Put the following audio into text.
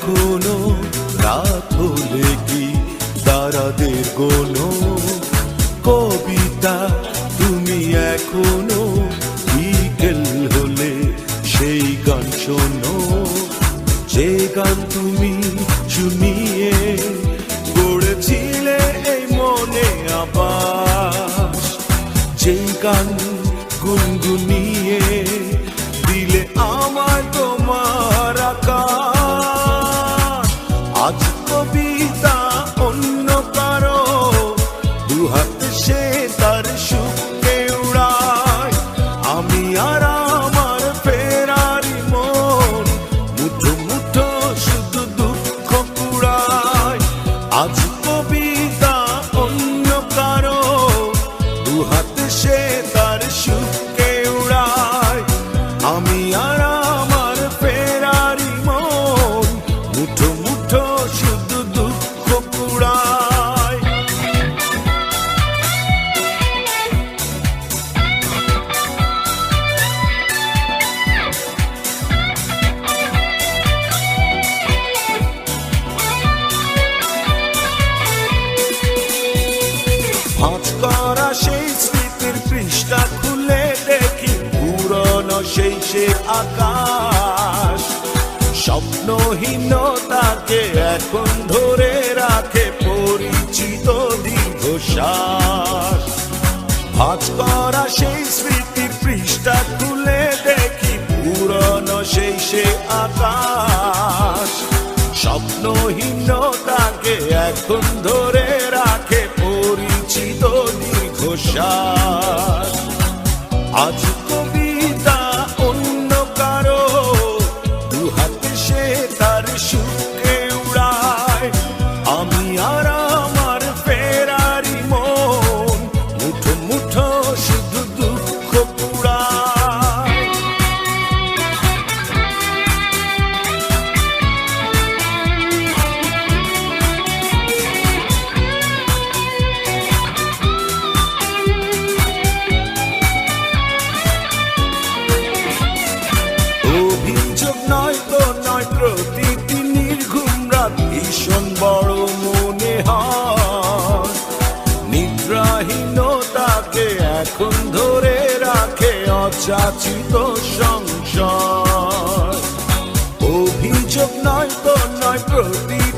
এখনো রাত হলে কি তারাদের কোনো কবিতা, তুমি এখনো বিকেল হলে সেই গান শোনো, যে গান তুমি শুনিয়ে গড়েছিলে এই মনে আবাস, যে গান গুনগুনিয়ে দিলে আমার তোমার আকাশ। আজ কবিতা অন্য কারো দুহাতে সে তার সুখকে উড়ায়, আমি আর আমার ফেরারি মন মুঠো মুঠো শুধু দুঃখ কুড়ায়। আজ কবিতা অন্য কারো দুহাতে সে তার সুখকে উড়ায়, আমি আর আমার ফেরারি মন মুঠো মুঠো শুধু দুঃখ কুড়ায়। ভাঁজ করা সেই স্মৃতির পৃষ্ঠা খুলে দেখি পুরনো সেই সে আকাশ, স্বপ্নহীনতাকে এখন ধরে রাখে পরিচিত দীর্ঘশ্বাস। ভাঁজ করা সেই স্মৃতির পৃষ্ঠা খুলে দেখি পুরনো সেই সে আকাশ, স্বপ্নহীনতাকে এখন ধরে রাখে পরিচিত দীর্ঘশ্বাস। আজ কবিতা অন্য কারো দুহাতে সে তার সুখকে উড়ায়, আমি আর আমার ফেরারি মন মুঠো মুঠো শুধু দুঃখ কুড়ায়। অভিযোগ নয় তো নয়, প্রতিটি নির্ঘুম রাত ভীষণ বড় মনে হয়, নিদ্রাহীনতাকে এখন ধরে রাখে অযাচিত সংশয়। অভিযোগ নয় তো নয়, প্রতিটি